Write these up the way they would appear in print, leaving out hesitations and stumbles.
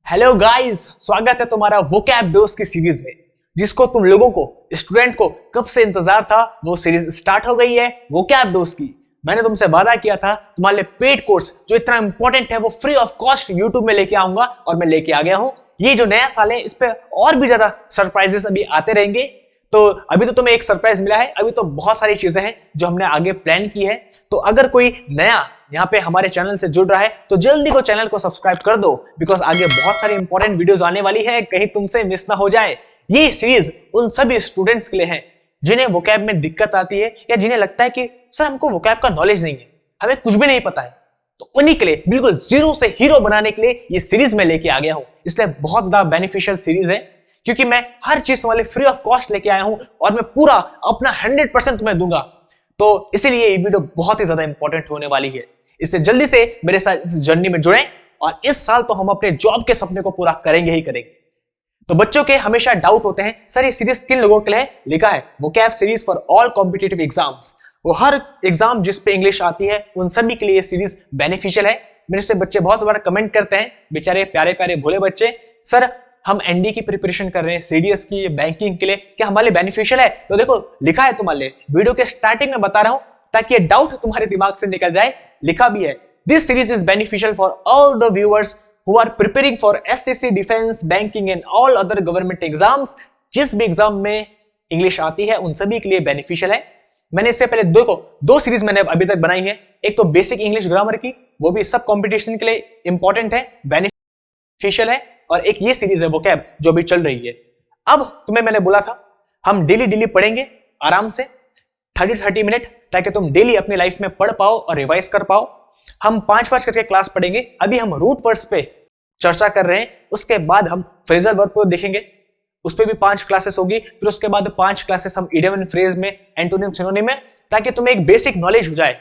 Hello guys, स्वागत है तुम्हारा वोकैब डोज की सीरीज में, जिसको तुम लोगों को स्टूडेंट को कब से इंतजार था। वो सीरीज स्टार्ट हो गई है वोकैब डोज की। मैंने तुमसे वादा किया था तुम्हारे लिए पेड कोर्स जो इतना इंपॉर्टेंट है वो फ्री ऑफ कॉस्ट यूट्यूब में लेके आऊंगा, और मैं लेके आ गया हूं। ये जो नया साल है इस पे और भी ज्यादा सरप्राइजेस अभी आते रहेंगे। तो अभी तो तुम्हें एक सरप्राइज मिला है, अभी तो बहुत सारी चीजें हैं जो हमने आगे प्लान की है। तो अगर कोई नया यहाँ पे हमारे चैनल से जुड़ रहा है तो जल्दी को चैनल को सब्सक्राइब कर दो, बिकॉज आगे बहुत सारी इंपॉर्टेंट वीडियोस आने वाली है, कहीं तुमसे मिस ना हो जाए। ये सीरीज उन सभी स्टूडेंट्स के लिए है जिन्हें वोकैब में दिक्कत आती है, या जिन्हें लगता है कि सर हमको वोकैब का नॉलेज नहीं है, हमें कुछ भी नहीं पता है। तो उन्हीं के लिए बिल्कुल जीरो से हीरो बनाने के लिए ये सीरीज में लेके आ गया हूं। इसलिए बहुत ज्यादा बेनिफिशियल सीरीज है, क्योंकि मैं हर चीज तुम्हारे फ्री ऑफ कॉस्ट लेके आया हूं और मैं पूरा अपना 100% तुम्हें दूंगा। तो इसीलिए ये वीडियो बहुत ही ज्यादा इंपॉर्टेंट होने वाली है। इससे जल्दी से मेरे साथ इस जर्नी में जुड़ें, और इस साल तो हम अपने जॉब के सपने को पूरा करेंगे ही करेंगे। तो बच्चों के हमेशा डाउट होते हैं, सर ये सीरीज किन लोगों के लिए लिखा है? Vocab series for all competitive exams. वो हर एग्जाम जिस पे इंग्लिश आती है उन सभी के लिए ये सीरीज बेनिफिशियल है। मेरे से बच्चे बहुत बार कमेंट करते हैं, बेचारे प्यारे प्यारे भोले बच्चे, सर हम एनडी की प्रिपरेशन कर रहे हैं, सीडीएस की, बैंकिंग के लिए, क्या हमारे लिए बेनिफिशियल है? तो देखो लिखा है तुम्हारे लिए, वीडियो के स्टार्टिंग में बता रहा हूं ताकि ये डाउट तुम्हारे दिमाग से निकल जाए। लिखा भी है, this series is beneficial for all the viewers who are preparing for SSC, defence, banking and all other government exams. जिस भी एग्जाम में इंग्लिश आती है उन सभी के लिए बेनिफिशियल है। मैंने इससे पहले दो सीरीज मैंने अभी तक बनाई है। एक तो बेसिक इंग्लिश ग्रामर की, वो भी सब कॉम्पिटिशन के लिए इंपॉर्टेंट है, बेनिफिशियल है, और एक ये सीरीज है वोकैब जो भी चल रही है। अब तुम्हें मैंने बोला था हम डेली पढ़ेंगे आराम से 30 मिनट, ताकि तुम डेली अपनी लाइफ में पढ़ पाओ और रिवाइज कर पाओ। हम 5 करके क्लास पढ़ेंगे। अभी हम रूट वर्ड्स पे चर्चा कर रहे हैं, उसके बाद हम फ्रेजल वर्ब को देखेंगे, उस पे भी 5 क्लासेस होगी। फिर उसके बाद 5 क्लासेस हम इडियम एंड फ्रेज में, एंटोनिम, सिनोनिम में, ताकि तुम्हें एक बेसिक नॉलेज हो जाए,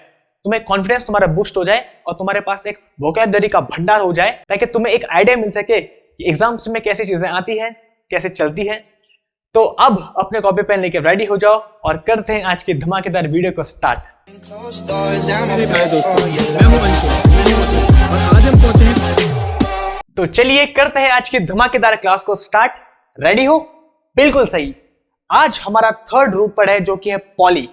तुम्हें कॉन्फिडेंस तुम्हारा बूस्ट हो जाए, और तुम्हारे पास एक वोकैबुलरी का भंडार हो जाए, ताकि तुम्हें एक आइडिया मिल सके एग्जाम्स में कैसी चीजें आती हैं, कैसे चलती हैं। तो अब अपने कॉपी पेन लेके रेडी हो जाओ और करते हैं आज की धमाकेदार वीडियो को स्टार्ट। तो चलिए करते हैं आज की धमाकेदार क्लास को स्टार्ट। रेडी हो? बिल्कुल सही। आज हमारा थर्ड रूट वर्ड है जो कि है पॉली।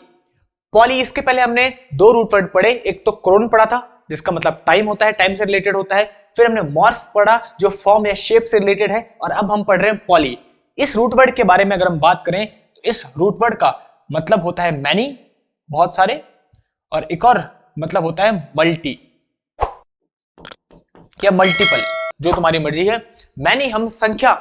पॉली, इसके पहले हमने 2 रूट वर्ड पढ़े। एक तो क्रोन पढ़ा था जिसका मतलब टाइम होता है, टाइम से रिलेटेड होता है। फिर हमने मॉर्फ पढ़ा जो फॉर्म या शेप से रिलेटेड है, और अब हम पढ़ रहे हैं पॉली। इस रूट वर्ड के बारे में अगर हम बात करें तो इस रूट वर्ड का मतलब होता है मैनी, बहुत सारे, और एक और मतलब होता है मल्टी या मल्टीपल, जो तुम्हारी मर्जी है। मैनी हम संख्या,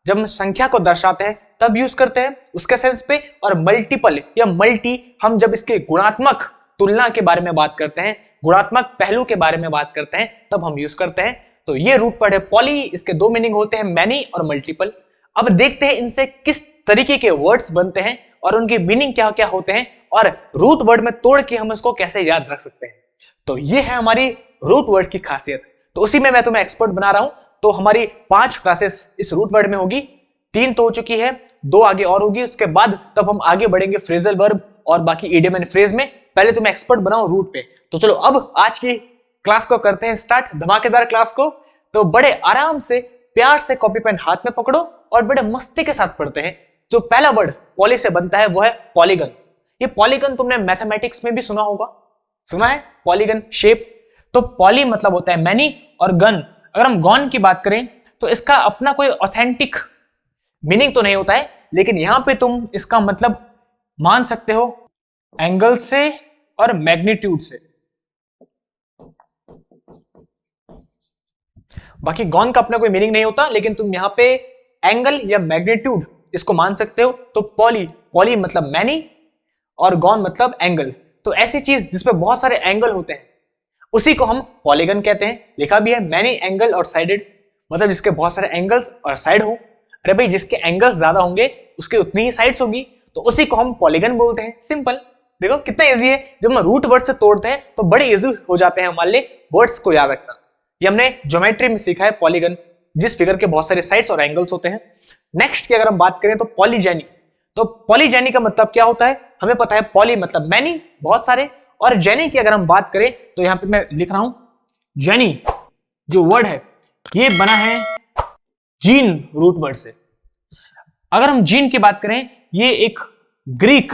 जब हम संख्या को दर्शाते हैं तब यूज करते हैं उसके सेंस पे, और मल्टीपल या मल्टी हम जब इसके गुणात्मक तुलना के बारे में बात करते हैं, गुणात्मक पहलू के बारे में बात करते हैं, तब हम यूज करते हैं। तो ये रूट वर्ड है पॉली। इसके 2 मीनिंग होते हैं, मैनी और मल्टीपल। अब देखते हैं इनसे किस तरीके के वर्ड्स बनते हैं और उनकी मीनिंग क्या क्या होते हैं, और रूट वर्ड में तोड़ के हम इसको कैसे याद रख सकते हैं। तो ये है हमारी रूट वर्ड की खासियत। तो उसी में मैं तुम्हें एक्सपर्ट बना रहा हूं। तो हमारी 5 क्लासेस इस रूट वर्ड में होगी, 3 तो हो चुकी है, 2 आगे और होगी। उसके बाद तब हम आगे बढ़ेंगे फ्रेजल वर्ब और बाकी इडियम एंड फ्रेज में। पहले तुम्हें एक्सपर्ट बनाओ रूट पे। तो चलो अब आज की क्लास को करते हैं स्टार्ट, धमाकेदार क्लास को। तो बड़े आराम से, प्यार से कॉपी पेन हाथ में पकड़ो और बड़े मस्ती के साथ पढ़ते हैं। जो पहला वर्ड पॉली से बनता है वो है पॉलीगन। ये पॉलीगन तुमने मैथमेटिक्स में भी सुना होगा, सुना है पॉलीगन शेप। तो पॉली मतलब होता है मैनी, और गन, अगर हम गॉन की बात करें तो इसका अपना कोई ऑथेंटिक मीनिंग तो नहीं होता है, लेकिन यहां पे तुम इसका मतलब मान सकते हो एंगल से और मैग्नीट्यूड से। बाकी गॉन का अपना कोई मीनिंग नहीं होता, लेकिन तुम यहां पे एंगल या मैग्नीट्यूड इसको मान सकते हो। तो पॉली मतलब मैनी और गॉन मतलब एंगल। तो ऐसी चीज जिसमें बहुत सारे एंगल होते हैं उसी को हम पॉलीगन कहते हैं। लिखा भी है मैनी एंगल और साइडेड, मतलब जिसके बहुत सारे एंगल्स और साइड हो। अरे भाई, जिसके एंगल्स ज्यादा होंगे उसके उतनी ही साइड्स होगी, तो उसी को हम पॉलीगन बोलते हैं। सिंपल। देखो कितना इजी है। जब हम रूट वर्ड से तोड़ते हैं तो बड़े इजी हो जाते हैं हमारे लिए वर्ड्स को याद रखना। ये हमने ज्योमेट्री में सीखा है पॉलीगन, जिस फिगर के बहुत सारे साइड्स और एंगल्स होते हैं। नेक्स्ट की अगर हम बात करें तो पॉलीजेनी। तो पॉलीजेनी का मतलब क्या होता है? हमें पता है पॉली मतलब मैनी, बहुत सारे, और जेनी की अगर हम बात करें तो यहां पे मैं लिख रहा हूं जेनी जो वर्ड है ये बना है जीन रूट वर्ड से। अगर हम जीन की बात करें, ये एक ग्रीक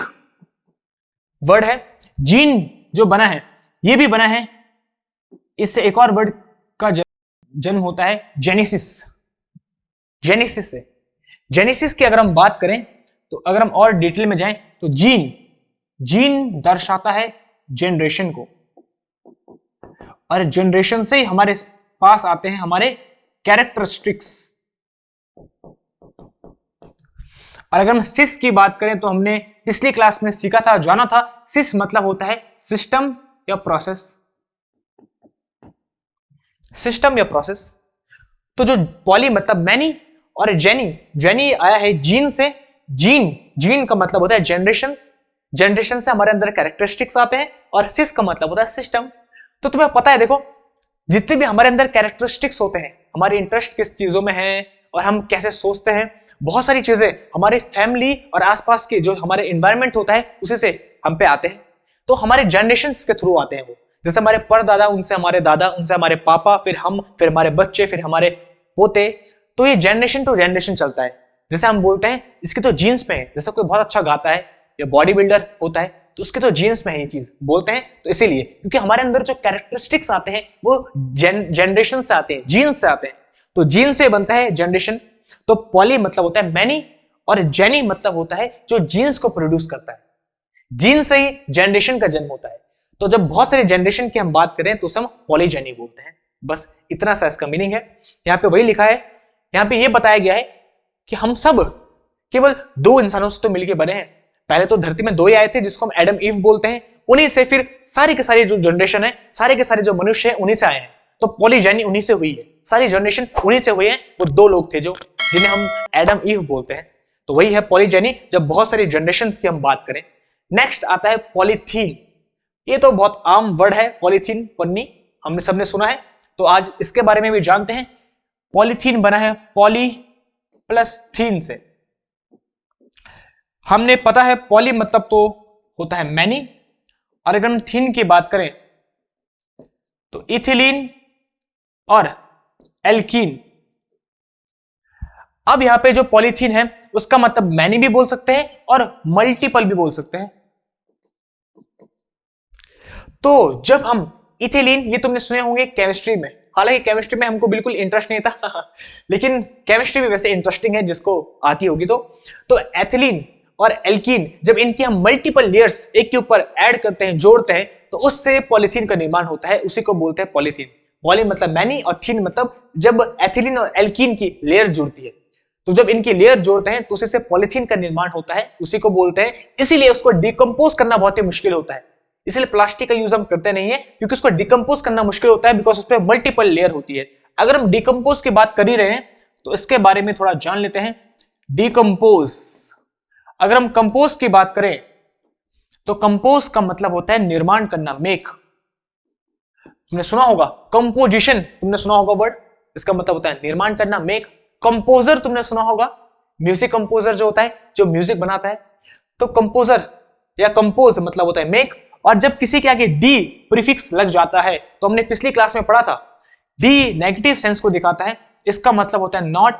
वर्ड है। जीन जो बना है ये भी बना है, इससे एक और वर्ड का जन्म होता है, जेनेसिस। जेनेसिस से, जेनेसिस की अगर हम बात करें तो अगर हम और डिटेल में जाएं तो जीन, जीन दर्शाता है जनरेशन को, और जनरेशन से ही हमारे पास आते हैं हमारे कैरेक्टरिस्टिक्स। और अगर हम सिस की बात करें तो हमने पिछली क्लास में सीखा था, जाना था, सिस मतलब होता है सिस्टम या प्रोसेस। सिस्टम या प्रोसेस। तो जो पॉली मतलब मैनी, और जेनी, जेनी आया है जीन से। जीन, जीन का मतलब होता है जनरेशन, जनरेशन से हमारे अंदर कैरेक्टरिस्टिक्स आते हैं, और सिस का मतलब होता है सिस्टम। तो तुम्हें पता है, देखो जितने भी हमारे अंदर कैरेक्टरिस्टिक्स होते हैं, हमारे इंटरेस्ट किस चीजों में है और हम कैसे सोचते हैं, बहुत सारी चीजें हमारे फैमिली और आसपास के जो हमारे एनवायरनमेंट होता है उसी से हम पे आते हैं। तो हमारे जनरेशन के थ्रू आते हैं वो, जैसे हमारे परदादा, उनसे हमारे दादा, उनसे हमारे पापा, फिर हम, फिर हमारे बच्चे, फिर हमारे पोते। तो ये जनरेशन टू जनरेशन चलता है। जैसे हम बोलते हैं इसकी तो जीन्स में है, जैसे कोई बहुत अच्छा गाता है या बॉडी बिल्डर होता है तो उसके तो जीन्स में है ये चीज, बोलते हैं तो इसीलिए क्योंकि हमारे अंदर जो कैरेक्टरिस्टिक्स आते हैं वो जनरेशन से आते हैं, जीन से आते हैं। तो जीन से बनता है जनरेशन। तो पॉली मतलब होता है मैनी, और जेनी मतलब होता है जो जीन्स को प्रोड्यूस करता है। जीन से ही जनरेशन का जन्म होता है। तो जब बहुत सारे जनरेशन की हम बात करें तो उसे हम पॉलीजेनी बोलते हैं। बस इतना सा इसका मीनिंग है। यहाँ पे वही लिखा है, यहाँ पे ये बताया गया है कि हम सब केवल दो इंसानों से तो मिलकर बने हैं। पहले तो धरती में दो ही आए थे जिसको हम एडम ईव बोलते हैं, उन्हीं से फिर सारी के सारी जो जनरेशन है, सारे के सारे जो मनुष्य है उन्हीं से आए हैं। तो पॉलीजेनी उन्हीं से हुई है, सारी जनरेशन उन्हीं से हुई है। वो दो लोग थे जो जिन्हें हम एडम ईव बोलते हैं। तो वही है पॉलीजेनी, जब बहुत सारी जनरेशन की हम बात करें। नेक्स्ट आता है पॉलीथीन। ये तो बहुत आम वर्ड है, पॉलीथीन, पन्नी, हमने सबने सुना है। तो आज इसके बारे में भी जानते हैं। पॉलीथीन बना है पॉली प्लस थीन से। हमने पता है पॉली मतलब तो होता है मैनी, और अगर हम थीन की बात करें तो इथिलीन और एल्कीन। अब यहां पे जो पॉलीथीन है उसका मतलब मैनी भी बोल सकते हैं और मल्टीपल भी बोल सकते हैं। तो जब हम इथिलीन, ये तुमने सुने होंगे केमिस्ट्री में, हालांकि केमिस्ट्री में हमको बिल्कुल इंटरेस्ट नहीं था लेकिन केमिस्ट्री भी वैसे इंटरेस्टिंग है जिसको आती होगी। तो एथिलीन और एल्कीन, जब इनकी हम मल्टीपल लेयर्स एक के ऊपर ऐड करते हैं, जोड़ते हैं, तो उससे पॉलीथीन का निर्माण होता है, उसी को बोलते हैं पॉलीथीन। पॉली मतलब मैनी और थीन मतलब जब एथिलीन और एल्कीन की लेयर जुड़ती है। तो जब इनकी लेयर जोड़ते हैं तो उसी से पॉलीथीन का निर्माण होता है, उसी को बोलते हैं। इसीलिए उसको डिकम्पोज करना बहुत ही मुश्किल होता है, इसलिए प्लास्टिक का यूज हम करते नहीं है, क्योंकि उसको डिकम्पोज करना मुश्किल होता है, बिकॉज उस पर मल्टीपल लेयर होती है। अगर हम डिकम्पोज की बात कर ही रहे हैं तो इसके बारे में थोड़ा जान लेते हैं। डिकम्पोज, अगर हम कंपोज की बात करें तो कंपोज का मतलब होता है निर्माण करना, मेक। तुमने सुना होगा कंपोजिशन, तुमने सुना होगा वर्ड, इसका मतलब होता है निर्माण करना, मेक। कंपोजर तुमने सुना होगा, म्यूजिक कंपोजर जो होता है, जो म्यूजिक बनाता है। तो कंपोजर या कंपोज मतलब होता है मेक। और जब किसी के आगे डी प्रीफिक्स लग जाता है, तो हमने पिछली क्लास में पढ़ा था, डी नेगेटिव सेंस को दिखाता है, इसका मतलब होता है नॉट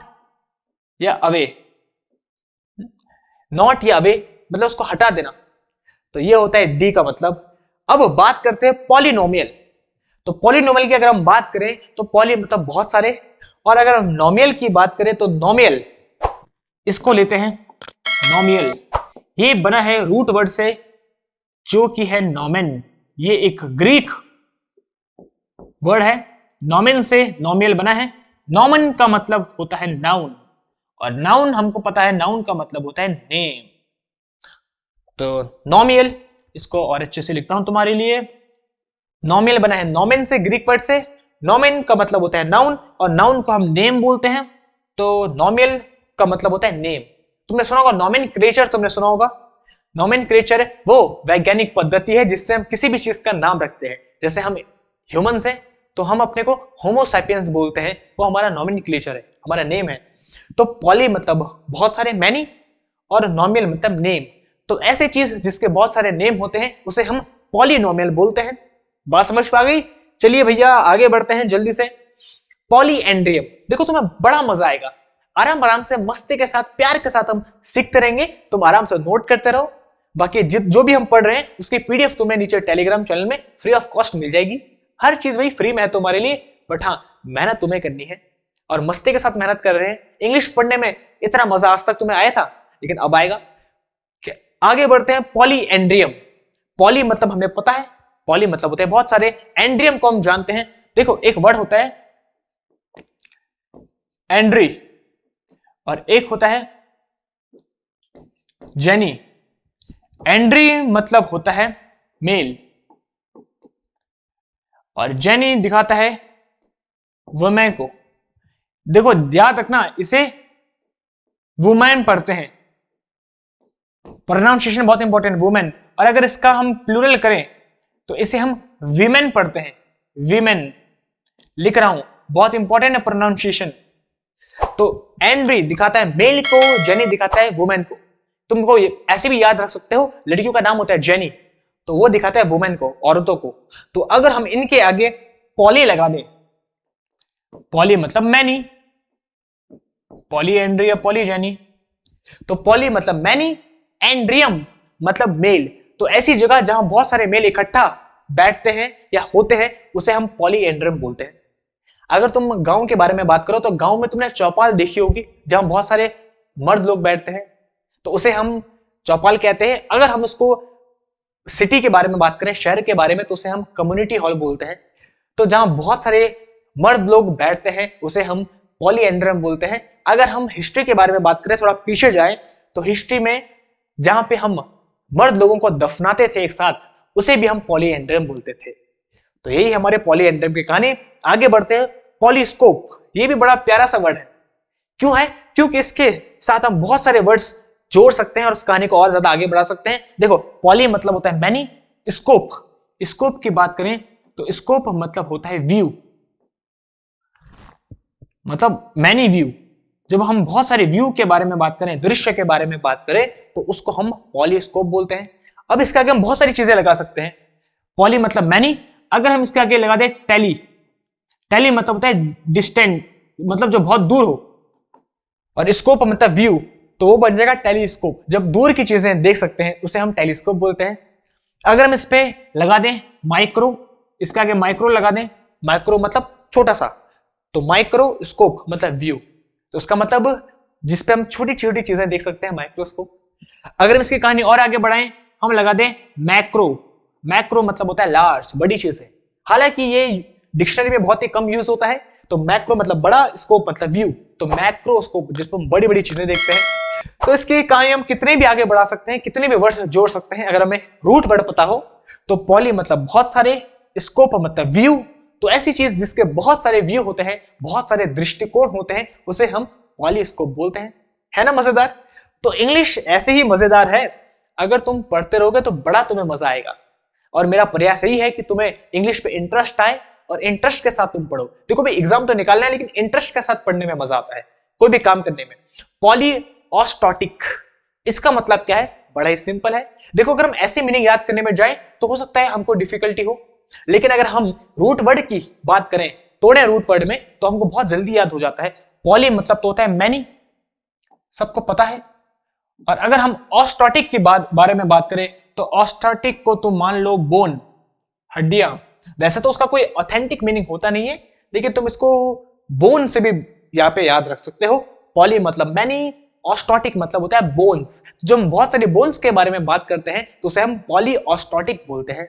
या अवे। नॉट या अवे मतलब उसको हटा देना, तो ये होता है डी का मतलब। अब बात करते हैं पॉलिनोमियल। तो पॉलिनोमियल की अगर हम बात करें तो पॉली मतलब बहुत सारे, और अगर हम नोमियल की बात करें तो नोमियल, इसको लेते हैं नोमियल। ये बना है रूट वर्ड से जो कि है नोमेन। ये एक ग्रीक वर्ड है, नोमेन से नोमियल बना है। नोमन का मतलब होता है नाउन, और नाउन हमको पता है, नाउन का मतलब होता है नेम। तो नोमियल, इसको और अच्छे से लिखता हूं तुम्हारे लिए। नोमियल बना है नोमेन से, ग्रीक वर्ड से। नोमेन का मतलब होता है नाउन, और नाउन को हम नेम बोलते हैं। तो नोमियल का मतलब होता है नेम। तुमने सुना होगा नोमेनक्लेचर, तुमने सुना होगा नोमेनक्लेचर वो वैज्ञानिक पद्धति है जिससे हम किसी भी चीज का नाम रखते हैं। जैसे हम ह्यूमंस हैं तो हम अपने को होमो सैपियंस बोलते हैं, वो हमारा नोमेनक्लेचर है, हमारा नेम है। तो पॉली मतलब बहुत सारे, मैनी, और नोमियल मतलब नेम। तो ऐसी चीज जिसके बहुत सारे नेम होते हैं उसे हम पॉलीनोमियल बोलते हैं। बात समझ पा गई? चलिए भैया आगे बढ़ते हैं जल्दी से। पॉलीएंड्रियम, देखो तुम्हें बड़ा मजा आएगा। आराम आराम से मस्ती के साथ प्यार के साथ हम सीखते रहेंगे, तुम आराम से नोट करते रहो। बाकी जो भी हम पढ़ रहे हैं उसकी पीडीएफ तुम्हें नीचे टेलीग्राम चैनल में फ्री ऑफ कॉस्ट मिल जाएगी। हर चीज वही फ्री में है तुम्हारे लिए, बट हाँ मेहनत तुम्हें करनी है और मस्ती के साथ मेहनत कर रहे हैं। इंग्लिश पढ़ने में इतना मजा आज तक तुम्हें आया था, लेकिन अब आएगा। आगे बढ़ते हैं, पॉलीएंड्रियम। पॉली मतलब हमें पता है, पॉली मतलब होते हैं बहुत सारे, एंड्रियम को हम जानते हैं। देखो एक वर्ड होता है एंड्री और एक होता है जेनी। एंड्री मतलब होता है मेल और जेनी दिखाता है वुमेन को। देखो याद रखना, इसे वुमेन पढ़ते हैं, प्रोनाउंसिएशन बहुत इंपॉर्टेंट, वुमेन। और अगर इसका हम प्लूरल करें तो इसे हम वीमेन पढ़ते हैं, वीमेन लिख रहा हूं, बहुत इंपॉर्टेंट है प्रोनाउंसिएशन। तो एंड्री दिखाता है मेल को, जेनी दिखाता है वुमेन को। तुमको ऐसे भी याद रख सकते हो, लड़कियों का नाम होता है जेनी, तो वो दिखाता है वुमेन को, औरतों को। तो अगर हम इनके आगे पॉली लगा दें, पॉली मतलब मैनी, पॉली एंड्री या पॉली जेनी, तो पॉली मतलब मैनी, एंड्रियम मतलब मेल। तो ऐसी जगह जहां बहुत सारे मेल इकट्ठा बैठते हैं या होते हैं उसे हम पॉलीएंड्रियम बोलते हैं। अगर तुम गांव के बारे में बात करो तो गांव में तुमने चौपाल देखी होगी जहां बहुत सारे मर्द लोग बैठते हैं, तो उसे हम चौपाल कहते हैं। अगर हम उसको सिटी के बारे में बात करें, शहर के बारे में, तो उसे हम कम्युनिटी हॉल बोलते हैं। तो जहां बहुत सारे मर्द लोग बैठते हैं उसे हम पॉलीएंड्रियम बोलते हैं। अगर हम हिस्ट्री के बारे में बात करें, थोड़ा पीछे जाए, तो हिस्ट्री में जहां पे हम मर्द लोगों को दफनाते थे एक साथ, उसे भी हम पॉलीएंड्रियम बोलते थे। तो यही हमारे पॉलीएंड्रियम की कहानी। आगे बढ़ते हैं, पॉलीस्कोप। ये भी बड़ा प्यारा सा वर्ड है। क्यों है? क्योंकि इसके साथ हम बहुत सारे वर्ड्स जोड़ सकते हैं और उस कहानी को और ज्यादा आगे बढ़ा सकते हैं। देखो पॉली मतलब होता है मैनी, स्कोप, स्कोप की बात करें तो स्कोप मतलब होता है व्यू, मतलब मैनी व्यू। जब हम बहुत सारे व्यू के बारे में बात करें, दृश्य के बारे में बात करें, तो उसको हम पॉलीस्कोप बोलते हैं। अब इसके आगे हम बहुत सारी चीजें लगा सकते हैं। पॉली मतलब मैनी, अगर हम इसके आगे लगा दें टेली, टेली मतलब होता है डिस्टेंट, मतलब जो बहुत दूर हो, और स्कोप मतलब व्यू, तो वो बन जाएगा टेलीस्कोप। जब दूर की चीजें देख सकते हैं उसे हम टेलीस्कोप बोलते हैं। अगर हम इस पे लगा दें माइक्रो, इसके आगे माइक्रो लगा दें, माइक्रो मतलब छोटा सा, तो माइक्रोस्कोप मतलब व्यू, तो उसका मतलब जिसपे हम छोटी छोटी चीजें देख सकते हैं, माइक्रोस्कोप। अगर हम इसकी कहानी और आगे बढ़ाएं, हम लगा दें मैक्रो, मैक्रो मतलब होता है लार्ज, बड़ी चीजें। हालांकि ये डिक्शनरी में बहुत ही कम यूज होता है। तो मैक्रो मतलब बड़ा, स्कोप मतलब व्यू, तो मैक्रोस्कोप जिसपे हम बड़ी बड़ी चीजें देखते हैं। तो इसकी कहानी हम कितने भी आगे बढ़ा सकते हैं, कितने भी वर्ड जोड़ सकते हैं, अगर हमें रूट वर्ड पता हो। तो पॉली मतलब बहुत सारे, स्कोप मतलब व्यू, तो ऐसी चीज जिसके बहुत सारे व्यू होते हैं, बहुत सारे दृष्टिकोण होते हैं, उसे हम पॉलीस्कोप बोलते हैं। है ना मजेदार? तो इंग्लिश ऐसे ही मजेदार है, अगर तुम पढ़ते रहोगे तो बड़ा तुम्हें मजा आएगा। और मेरा प्रयास यही है कि तुम्हें इंग्लिश पे इंटरेस्ट आए और इंटरेस्ट के साथ तुम पढ़ो। देखो भाई एग्जाम तो निकालना है, लेकिन इंटरेस्ट के साथ पढ़ने में मजा आता है, कोई भी काम करने में। पॉलीऑस्टोटिक, इसका मतलब क्या है? बड़ा ही सिंपल है। देखो अगर हम ऐसे मीनिंग याद करने में जाए तो हो सकता है हमको डिफिकल्टी हो, लेकिन अगर हम रूट वर्ड की बात करें, तोड़े रूट वर्ड में, तो हमको बहुत जल्दी याद हो जाता है। पॉली मतलब तो होता है मैनी, सबको पता है। और अगर हम ऑस्टोटिक की बारे में बात करें, तो ऑस्टोटिक को तुम मान लो बोन, हड्डियां। वैसे तो उसका कोई ऑथेंटिक मीनिंग होता नहीं है, लेकिन तुम इसको बोन से भी यहाँ पे याद रख सकते हो। पॉली मतलब मैनी, ऑस्टोटिक मतलब होता है बोन्स। जो हम बहुत सारे बोन्स के बारे में बात करते हैं तो उसे हम पॉली ऑस्टोटिक बोलते हैं।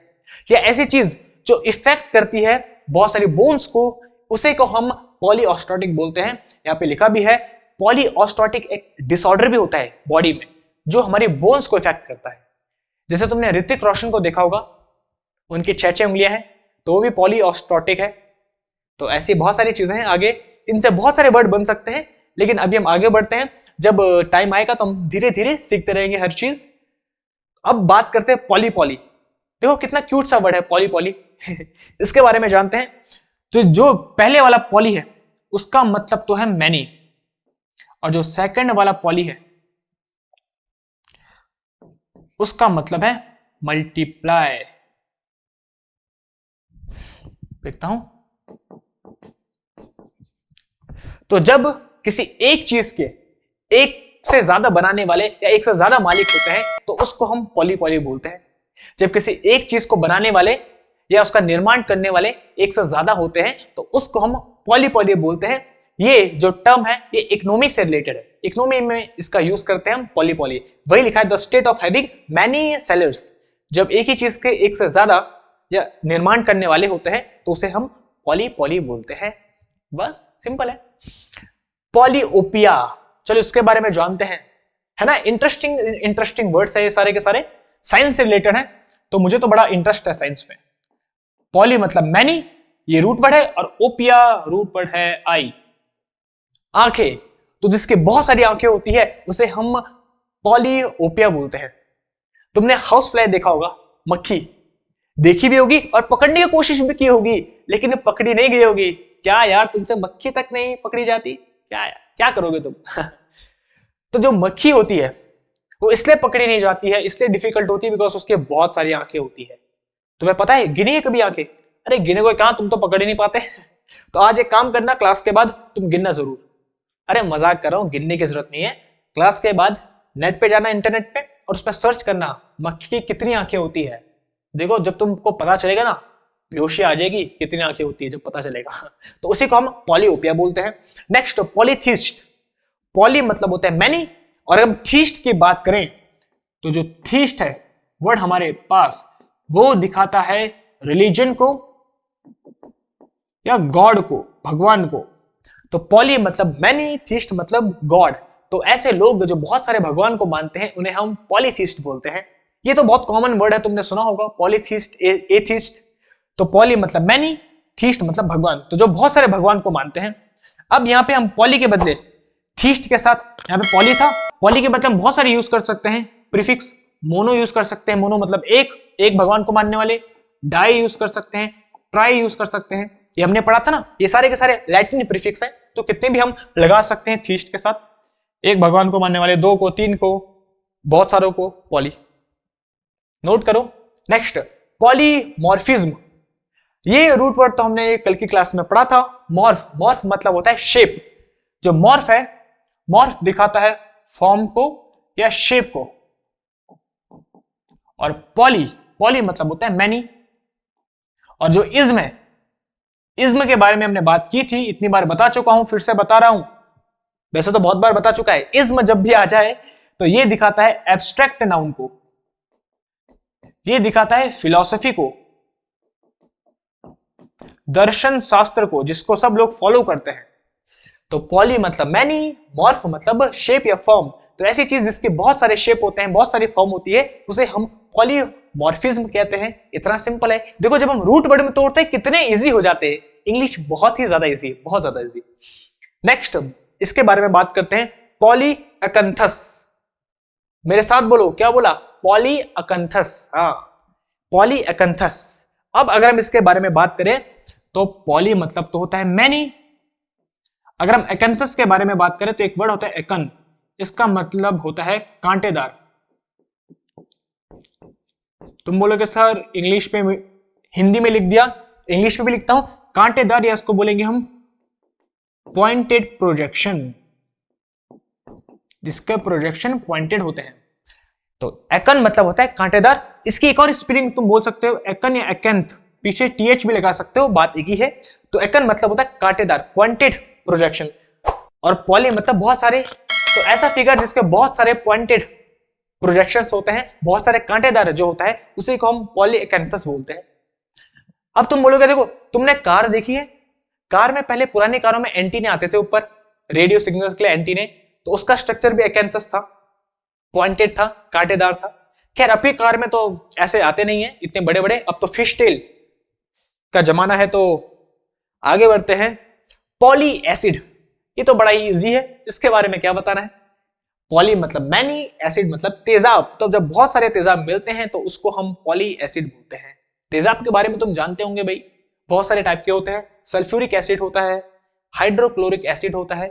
या ऐसी चीज जो इफेक्ट करती है बहुत सारी बोन्स को, उसे को हम पॉली ऑस्टोटिक बोलते हैं। यहाँ पे लिखा भी है, पॉली ऑस्टोटिक एक डिसऑर्डर भी होता है बॉडी में जो हमारी बोन्स को इफेक्ट करता है। जैसे तुमने ऋतिक रोशन को देखा होगा, उनकी 6 उंगलियां हैं, तो वो भी पॉलीऑस्टोटिक है। तो ऐसी बहुत सारी चीजें हैं, आगे इनसे बहुत सारे वर्ड बन सकते हैं, लेकिन अभी हम आगे बढ़ते हैं। जब टाइम आएगा तो हम धीरे धीरे सीखते रहेंगे हर चीज। अब बात करते हैं पॉली पॉली। देखो कितना क्यूट सा वर्ड है पॉली पॉली। इसके बारे में जानते हैं। तो जो पहले वाला पॉली है उसका मतलब तो है मैनी, और जो सेकंड वाला पॉली है उसका मतलब है मल्टीप्लाई। देखता हूं, तो जब किसी एक चीज के एक से ज्यादा बनाने वाले या एक से ज्यादा मालिक होते हैं तो उसको हम पॉली बोलते हैं। जब किसी एक चीज को बनाने वाले या उसका निर्माण करने वाले एक से ज्यादा होते हैं तो उसको हम पॉली बोलते हैं। ये जो टर्म है ये इकोनॉमी से रिलेटेड है, इकोनॉमी में इसका यूज करते हैं हम पॉली। वही लिखा है the state of having many sellers. जब एक ही चीज के एक से ज्यादा या निर्माण करने वाले होते हैं तो उसे हम पॉली बोलते हैं। बस सिंपल है। पॉलीओपिया, चलो इसके बारे में जानते हैं, है ना। इंटरेस्टिंग वर्ड्स है ये सारे के सारे, साइंस से रिलेटेड है, तो मुझे तो बड़ा इंटरेस्ट है साइंस में। पॉली मतलब मैनी, ये रूट वर्ड है, और ओपिया रूट वर्ड है आई, आंखें। तो जिसके बहुत सारी आंखें होती है उसे हम पॉलीओपिया बोलते हैं। तुमने हाउस फ्लाई देखा होगा, मक्खी देखी भी होगी और पकड़ने की कोशिश भी की होगी, लेकिन पकड़ी नहीं गई होगी। क्या यार, तुमसे मक्खी तक नहीं पकड़ी जाती? क्या यार, क्या करोगे तुम? तो जो मक्खी होती है वो इसलिए पकड़ी नहीं जाती है, इसलिए डिफिकल्ट होती है बिकॉज उसके बहुत सारी आंखें होती है। तुम्हें पता है, गिनी है कभी आंखें? अरे गिने को कहां, तुम तो पकड़ ही नहीं पाते। तो आज एक काम करना, क्लास के बाद तुम गिनना जरूर। अरे मजाक कर रहा हूं, गिनने की जरूरत नहीं है। क्लास के बाद नेट पे जाना, इंटरनेट पे, और उस पर सर्च करना मक्खी की कितनी आंखें होती है। देखो जब तुमको पता चलेगा ना, बेहोशी आ जाएगी कितनी आंखें होती है जब पता चलेगा। तो उसी को हम पॉलीओपिया बोलते हैं। नेक्स्ट, पॉलीथीस्ट। पॉली मतलब होता है मैनी, और अगर थीस्ट की बात करें तो जो थीस्ट है वर्ड हमारे पास, वो दिखाता है रिलीजन को या गॉड को, भगवान को। तो पॉली मतलब मैनी, थीस्ट मतलब गॉड। तो ऐसे लोग जो बहुत सारे भगवान को मानते हैं उन्हें हम पॉलीथीस्ट बोलते हैं। ये तो बहुत कॉमन वर्ड है, तुमने सुना होगा, पॉलीथीस्ट, एथीस्ट। तो पॉली मतलब मैनी, थीस्ट मतलब भगवान, तो जो बहुत सारे भगवान को मानते हैं। अब यहाँ पे हम पॉली के बदले थीस्ट के साथ, यहाँ पे पॉली था, पॉली के बदले हम बहुत सारे यूज कर सकते हैं प्रीफिक्स। मोनो यूज कर सकते हैं, मोनो मतलब एक भगवान को मानने वाले। डाई यूज कर सकते हैं, ट्राई यूज कर सकते हैं, ये हमने पढ़ा था ना। ये सारे के सारे लैटिन प्रीफिक्स है, तो कितने भी हम लगा सकते हैं थीस्ट के साथ। एक भगवान को मानने वाले, दो को, तीन को, बहुत सारों को, पॉली। नोट करो। Next, polymorphism. ये रूट वर्ड तो हमने कल की क्लास में पढ़ा था। मॉर्फ मतलब होता है शेप। जो मॉर्फ है, मॉर्फ दिखाता है फॉर्म को या शेप को। और पॉली मतलब होता है मैनी। और जो इज्म है, इज्म के बारे में हमने बात की थी, इतनी बार बता चुका हूं, फिर से बता रहा हूं, वैसे तो बहुत बार बता चुका है। इज्म जब भी आ जाए तो ये दिखाता है एब्स्ट्रैक्ट नाउन को, ये दिखाता है फिलॉसफी को, दर्शन शास्त्र को, जिसको सब लोग फॉलो करते हैं। तो पॉली मतलब मैनी, मॉर्फ मतलब शेप या फॉर्म। तो ऐसी चीज जिसके बहुत सारे शेप होते हैं, बहुत सारी फॉर्म होती है, उसे हम पॉलीमॉर्फिज्म कहते हैं। इतना सिंपल है। देखो जब हम रूट वर्ड में तोड़ते हैं कितने इजी हो जाते हैं। इंग्लिश बहुत ही ज्यादा इजी, बहुत ज्यादा इजी। नेक्स्ट, इसके बारे में बात करते हैं, पॉलीअकंथस। मेरे साथ बोलो, क्या बोला? पॉलीअकंथस। हाँ, पॉलीअकंथस। अब अगर हम इसके बारे में बात करें तो पॉली मतलब तो होता है मैनी। अगर हम एकंथस के बारे में बात करें तो एक वर्ड होता है एकन, इसका मतलब होता है कांटेदार। तुम बोलोगे सर इंग्लिश में, हिंदी में लिख दिया, इंग्लिश में भी लिखता हूं कांटेदार, या इसको बोलेंगे हम पॉइंटेड प्रोजेक्शन, जिसके प्रोजेक्शन पॉइंटेड होते हैं। तो एकन मतलब होता है कांटेदार। इसकी एक और स्पेलिंग तुम बोल सकते हो एकन या एकेंथ, पीछे टीएच भी लगा सकते हो, बात एक ही है। तो एकन मतलब होता है कांटेदार, पॉइंटेड प्रोजेक्शन। और पॉली मतलब बहुत सारे। तो ऐसा फिगर जिसके बहुत सारे पॉइंटेड प्रोजेक्शंस होते हैं, बहुत सारे कांटेदार जो होता है, उसी को हम पॉलीएकेंथस बोलते हैं। अब तुम बोलोगे, देखो तुमने कार देखी है, कार में पहले पुरानी कारों में एंटीने आते थे ऊपर, रेडियो सिग्नल्स के लिए एंटीने, तो उसका स्ट्रक्चर भी एकेंथस था, पॉइंटेड था, कांटेदार था। खैर अभी कार में तो ऐसे आते नहीं है इतने बड़े बड़े, अब तो फिश टेल का जमाना है। तो आगे बढ़ते हैं, पॉली एसिड। ये तो बड़ा ही इजी है, इसके बारे में क्या बताना है। पॉली मतलब मैनी, एसिड मतलब तेजाब। तो जब बहुत सारे तेजाब मिलते हैं तो उसको हम पॉली एसिड बोलते हैं। तेजाब के बारे में तुम जानते होंगे भाई, बहुत सारे टाइप के होते हैं। सल्फ्यूरिक एसिड होता है, हाइड्रोक्लोरिक एसिड होता है।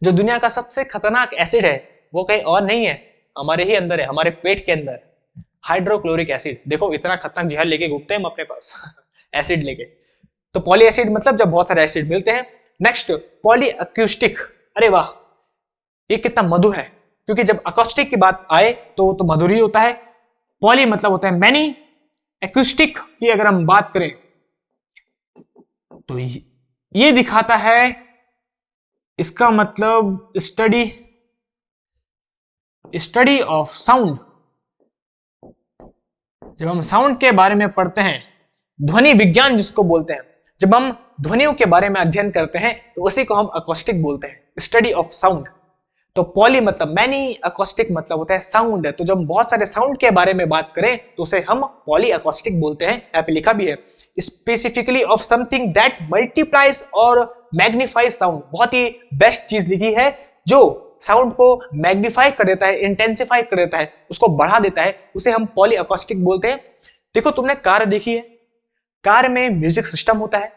जो दुनिया का सबसे खतरनाक एसिड है वो कहीं और नहीं है, हमारे ही अंदर है, हमारे पेट के अंदर, हाइड्रोक्लोरिक एसिड। देखो इतना खतरनाक जहर लेके घूमते हैं हम अपने पास एसिड लेके। तो पॉली एसिड मतलब जब बहुत सारे एसिड मिलते हैं। Next, poly acoustic. अरे वाह, ये कितना मधुर है, क्योंकि जब अकॉस्टिक की बात आए तो मधुर ही होता है। पॉली मतलब होता है मैनी। एक्यूस्टिक की अगर हम बात करें तो ये दिखाता है, इसका मतलब स्टडी ऑफ साउंड। जब हम साउंड के बारे में पढ़ते हैं, ध्वनि विज्ञान जिसको बोलते हैं, जब हम ध्वनियों के बारे में अध्ययन करते हैं तो उसी को हम अकॉस्टिक बोलते हैं, स्टडी ऑफ साउंड। तो पॉली मतलब मैनी, अकॉस्टिक मतलब होता है साउंड। तो जब हम बहुत सारे साउंड के बारे में बात करें तो उसे हम पॉली अकॉस्टिक बोलते हैं। यहाँ पे लिखा भी है, specifically of something that multiplies और मैग्निफाइज साउंड। बहुत ही बेस्ट चीज लिखी है, जो साउंड को मैग्निफाई कर देता है, इंटेंसिफाई कर देता है, उसको बढ़ा देता है, उसे हम पॉली अकॉस्टिक बोलते हैं। देखो तुमने कार देखी है, कार में म्यूजिक सिस्टम होता है।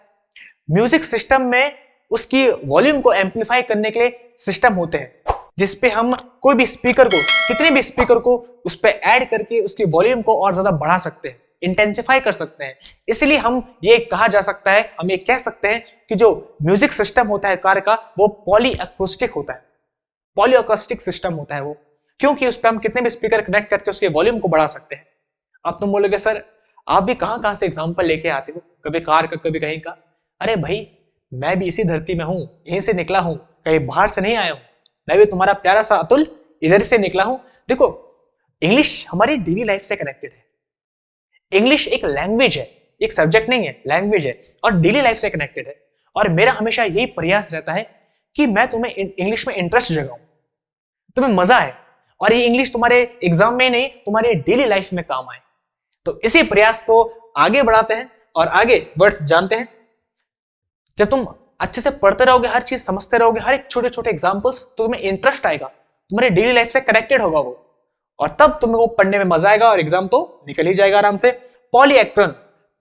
म्यूजिक सिस्टम में उसकी वॉल्यूम को एम्पलीफाई करने के लिए सिस्टम होते हैं, जिसपे हम कोई भी स्पीकर को, कितने भी स्पीकर को उस पर ऐड करके उसकी वॉल्यूम को और ज्यादा बढ़ा सकते हैं, इंटेंसिफाई कर सकते हैं। इसलिए हम ये कहा जा सकता है, हम ये कह सकते हैं कि जो म्यूजिक सिस्टम होता है कार का, वो पॉली अकॉस्टिक होता है, पॉली अकॉस्टिक सिस्टम होता है वो, क्योंकि उस पर हम कितने भी स्पीकर कनेक्ट करके उसके वॉल्यूम को बढ़ा सकते हैं। अब तुम बोलोगे सर आप भी कहां से एग्जांपल लेके आते हो, कभी कार का कभी कहीं का। अरे भाई मैं भी इसी धरती में हूं, यहीं से निकला हूं, कहीं बाहर से नहीं आया हूं। मैं भी तुम्हारा प्यारा सा अतुल इधर से निकला हूं। देखो इंग्लिश हमारी डेली लाइफ से कनेक्टेड है। इंग्लिश एक लैंग्वेज है, एक सब्जेक्ट नहीं है, लैंग्वेज है और डेली लाइफ से कनेक्टेड है। और मेरा हमेशा यही प्रयास रहता है कि मैं तुम्हें इंग्लिश में इंटरेस्ट जगाऊं, तुम्हें मजा आए, और ये इंग्लिश तुम्हारे एग्जाम में नहीं, तुम्हारे डेली लाइफ में काम आए। तो इसी प्रयास को आगे बढ़ाते हैं और आगे वर्ड्स जानते हैं। जब तुम अच्छे से पढ़ते रहोगे, हर चीज समझते रहोगे, हर एक छोटे छोटे एग्जाम्पल्स, तो तुम्हें इंटरेस्ट आएगा, तुम्हारे डेली लाइफ से कनेक्टेड होगा वो, और तब तुम्हें वो पढ़ने में मजा आएगा और एग्जाम तो निकल ही जाएगा आराम से। पॉलीएक्रन,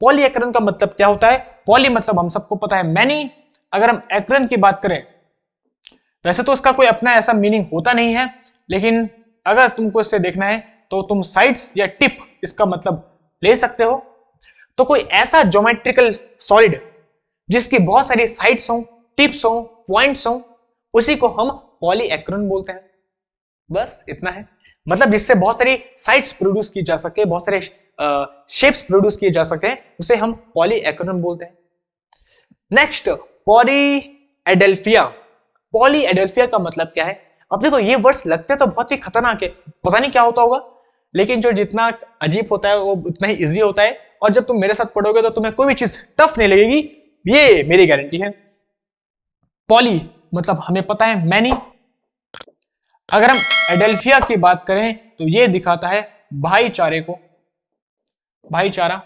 पॉलीएक्रन का मतलब क्या होता है? पॉली मतलब हम सबको पता है मैनी। अगर हम एक्रन की बात करें, वैसे तो इसका कोई अपना ऐसा मीनिंग होता नहीं है, लेकिन अगर तुमको इससे देखना है तो तुम साइड्स या टिप इसका मतलब ले सकते हो। तो कोई ऐसा ज्योमेट्रिकल सॉलिड जिसकी बहुत सारी साइड्स हो, टिप्स हो, पॉइंट्स हो, उसी को हम पॉलीएक्रन बोलते हैं। बस इतना है, मतलब जिससे बहुत सारी साइड्स प्रोड्यूस की जा सके, बहुत सारे शेप्स प्रोड्यूस किए जा सके, उसे हम पॉलीएक्रन बोलते हैं। नेक्स्ट पॉलीएडेल्फिया। पॉलीएडेल्फिया का मतलब क्या है? अब देखो ये वर्ड्स लगते तो बहुत ही खतरनाक है, पता नहीं क्या होता होगा, लेकिन जो जितना अजीब होता है वो उतना ही इजी होता है। और जब तुम मेरे साथ पढ़ोगे तो तुम्हें कोई भी चीज टफ नहीं लगेगी, ये मेरी गारंटी है। पॉली मतलब हमें पता है मैनी। अगर हम एडेल्फिया की बात करें तो ये दिखाता है भाईचारे को, भाईचारा।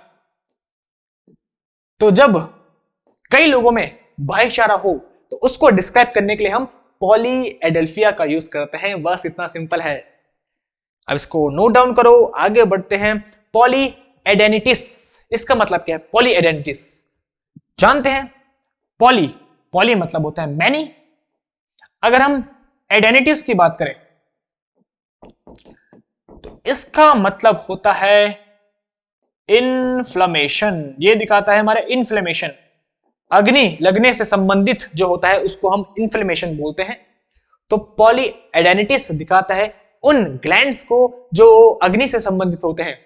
तो जब कई लोगों में भाईचारा हो तो उसको डिस्क्राइब करने के लिए हम पॉलीएडेल्फिया का यूज करते हैं। बस इतना सिंपल है। अब इसको नोट डाउन करो, आगे बढ़ते हैं। पॉलीएडेनिटिस, इसका मतलब क्या है? पॉलीएडेनिटिस जानते हैं? पॉली मतलब होता है मैनी। अगर हम एडेनिटिस की बात करें तो इसका मतलब होता है इन्फ्लेमेशन। ये दिखाता है हमारे इन्फ्लेमेशन, अग्नि लगने से संबंधित जो होता है उसको हम इन्फ्लेमेशन बोलते हैं। तो पॉलीएडेनिटिस दिखाता है उन ग्लैंड्स को जो अग्नि से संबंधित होते हैं।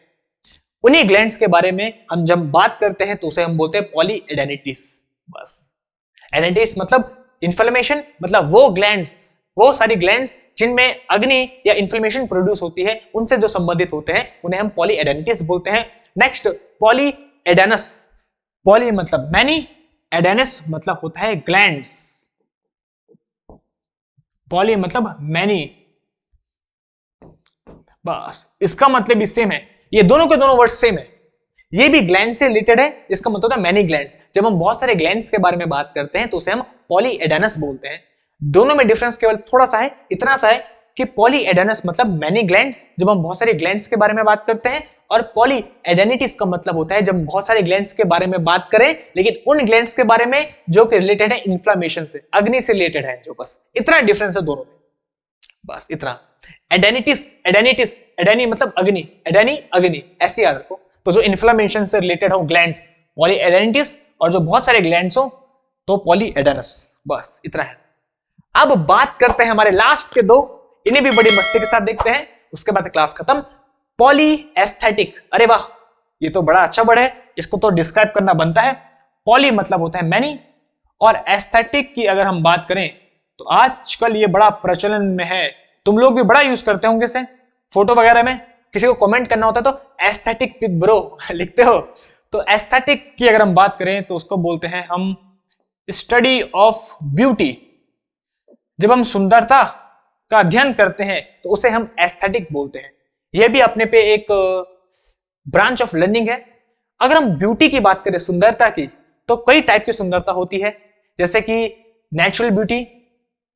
उन्हीं ग्लैंड्स के बारे में हम जब बात करते हैं तो उसे हम बोलते हैं पॉलीएडेनिटिस। बस एडेनिटिस मतलब इन्फ्लेमेशन, मतलब वो ग्लैंड्स, वो सारी ग्लैंड्स जिनमें अग्नि या इन्फ्लेमेशन प्रोड्यूस होती है, उनसे जो संबंधित होते हैं उन्हें हम पॉलीएडेनिटिस बोलते हैं। नेक्स्ट पॉलीएडेनस। पॉली मतलब मैनी, एडेनस मतलब होता है ग्लैंड्स। पॉली मतलब मैनी, बस इसका मतलब भी सेम है। ये दोनों के दोनों वर्ड सेम है। ये भी ग्लैंड से रिलेटेड है, इसका मतलब है मैनी ग्लैंड्स। जब हम बहुत सारे ग्लैंड्स के बारे में बात करते हैं तो उसे हम पॉलीएडेनस बोलते हैं। दोनों में डिफरेंस केवल थोड़ा सा है, इतना सा है कि पॉलीएडेनस मतलब मैनी ग्लैंड्स, जब हम बहुत सारे ग्लैंड्स के बारे में बात करते हैं, और पॉलीएडेनिटिस का मतलब होता है जब बहुत सारे ग्लैंड्स के बारे में बात करें, लेकिन उन ग्लैंड्स के बारे में जो कि रिलेटेड है इन्फ्लेमेशन से, अग्नि से रिलेटेड है जो। बस इतना डिफरेंस है दोनों में, बस इतना। एडेनिटिस, एडेनिटिस, एडेनी मतलब अग्नि, एडेनी अग्नि, ऐसे याद रखो। तो जो इन्फ्लेमेशन से रिलेटेड हो ग्लैंड्स पॉलीएडेनिटिस, और जो बहुत सारे ग्लैंड्स हो तो पॉलीएडेनस। बस इतना है। अब बात करते हैं हमारे लास्ट के दो, इन्हें भी बड़ी मस्ती के साथ देखते हैं, उसके बाद क्लास खत्म। पॉली एस्थेटिक, अरे वाह, ये तो बड़ा अच्छा वर्ड है, इसको तो डिस्क्राइब करना बनता है। पॉली मतलब होता है मैनी, और एस्थेटिक की अगर हम बात करें तो आजकल ये बड़ा प्रचलन में है, तुम लोग भी बड़ा यूज करते होंगे इसे, फोटो वगैरह में किसी को कमेंट करना होता है तो एस्थेटिक पिक ब्रो लिखते हो। तो एस्थेटिक की अगर हम बात करें तो उसको बोलते हैं हम स्टडी ऑफ ब्यूटी। जब हम सुंदरता का अध्ययन करते हैं तो उसे हम एस्थेटिक बोलते हैं। यह भी अपने पे एक ब्रांच ऑफ लर्निंग है। अगर हम ब्यूटी की बात करें, सुंदरता की, तो कई टाइप की सुंदरता होती है, जैसे कि natural beauty,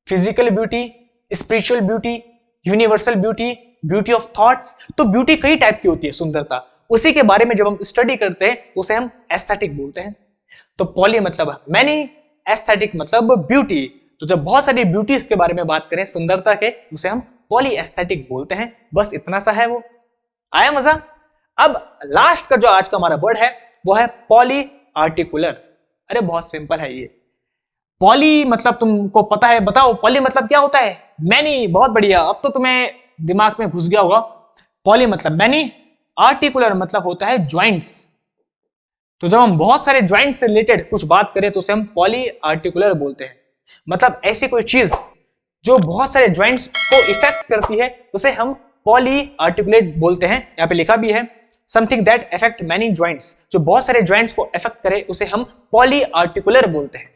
physical beauty, spiritual beauty, universal beauty, beauty of thoughts. तो ब्यूटी कई टाइप की होती है, सुंदरता, उसी के बारे में जब हम स्टडी करते हैं तो उसे हम एस्थेटिक बोलते हैं। तो पॉली मतलब मैनी, एस्थेटिक मतलब ब्यूटी। तो जब बहुत सारी ब्यूटीज के बारे में बात करें, सुंदरता के, तो उसे हम पॉली एस्थेटिक बोलते हैं। बस इतना सा है। वो आया मजा? अब लास्ट का जो आज का हमारा वर्ड है वो है पॉली आर्टिकुलर। अरे बहुत सिंपल है ये। पॉली मतलब तुमको पता है, बताओ पॉली मतलब क्या होता है? मैनी। बहुत बढ़िया, अब तो तुम्हें दिमाग में घुस गया होगा। पॉली मतलब मैनी, आर्टिकुलर मतलब होता है ज्वाइंट्स। तो जब हम बहुत सारे ज्वाइंट से रिलेटेड कुछ बात करें तो उसे हम पॉली आर्टिकुलर बोलते हैं। मतलब ऐसी कोई चीज जो बहुत सारे ज्वाइंट्स को इफेक्ट करती है उसे हम पॉली आर्टिकुलेट बोलते हैं। यहाँ पे लिखा भी है something that affect many joints. जो बहुत सारे ज्वाइंट्स को इफेक्ट करे उसे हम पॉली आर्टिकुलर बोलते हैं।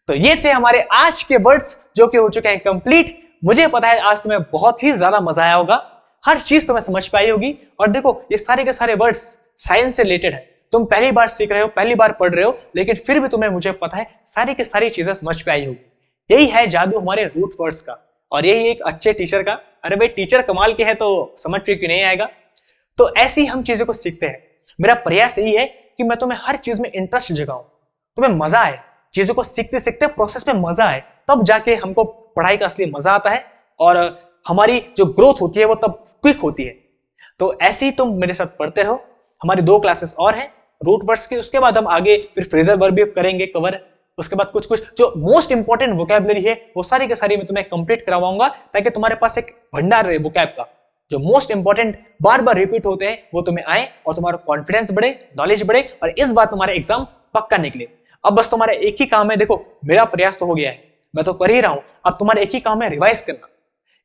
तो ये थे हमारे आज के वर्ड्स जो कि हो चुके हैं कंप्लीट। मुझे पता है आज तुम्हें बहुत ही ज्यादा मजा आया होगा, हर चीज तुम्हें समझ पाई होगी। और देखो ये सारे के सारे वर्ड्स साइंस से रिलेटेड है, तुम पहली बार सीख रहे हो, पहली बार पढ़ रहे हो, लेकिन फिर भी तुम्हें, मुझे पता है, सारी की सारी चीजें समझ पे आई होगी। यही है जादू हमारे रूट वर्ड्स का, और यही एक अच्छे टीचर का। अरे भाई टीचर कमाल के है तो समझ पे क्यों नहीं आएगा। तो ऐसी हम चीजों को सीखते हैं। मेरा प्रयास यही है कि मैं तुम्हें हर चीज में इंटरेस्ट जगाऊं, तुम्हें मजा आए, चीजों को सीखते सीखते प्रोसेस में मजा आए, तब जाके हमको पढ़ाई का असली मजा आता है और हमारी जो ग्रोथ होती है वो तब क्विक होती है। तो ऐसे ही तुम मेरे साथ पढ़ते रहो। हमारी 2 क्लासेस और हैं रूट वर्ड्स की, उसके बाद हम आगे फिर फ्रेजल वर्ब भी करेंगे कवर। उसके बाद कुछ कुछ जो मोस्ट इंपॉर्टेंट वोकैबुलरी है वो सारी के सारी मैं तुम्हें कंप्लीट करवाऊंगा, ताकि तुम्हारे पास एक भंडार रहे वोकैब का। जो मोस्ट इंपॉर्टेंट बार बार रिपीट होते हैं वो तुम्हें आए और तुम्हारा कॉन्फिडेंस बढ़े, नॉलेज बढ़े, और इस बार तुम्हारा एग्जाम पक्का निकले। अब बस तुम्हारा एक ही काम है, देखो मेरा प्रयास तो हो गया है, मैं तो कर ही रहा हूं, अब तुम्हारा एक ही काम है रिवाइज करना।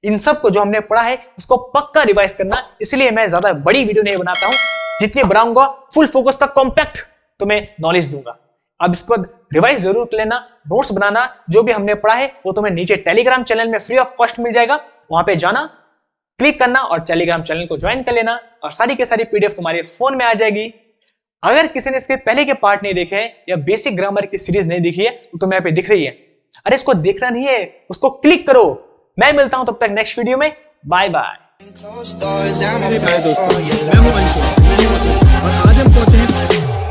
इन सब को जो हमने पढ़ा है उसको पक्का रिवाइज करना। इसलिए मैं ज्यादा बड़ी वीडियो नहीं बनाता हूं, जितनी बनाऊंगा फुल फोकस का कॉम्पैक्ट तुम्हें नॉलेज दूंगा। अब इसके बाद रिवाइज जरूर कर लेना, नोट्स बनाना, जो भी हमने पढ़ा है वो तुम्हें नीचे टेलीग्राम चैनल में फ्री ऑफ कॉस्ट मिल जाएगा। वहां पे जाना, क्लिक करना और टेलीग्राम चैनल को ज्वाइन कर लेना, और सारी के सारी पीडीएफ तुम्हारे फोन में आ जाएगी। अगर किसी ने इसके पहले के पार्ट नहीं देखे हैं या बेसिक ग्रामर की सीरीज नहीं देखी है तो तुम्हें यहाँ पे दिख रही है। अरे इसको देखना नहीं है, उसको क्लिक करो। मैं मिलता हूं तब तक नेक्स्ट वीडियो में। Bye bye. मेरे प्यारे दोस्तों, मैं हूं अंशु और आज हम पहुंचे हैं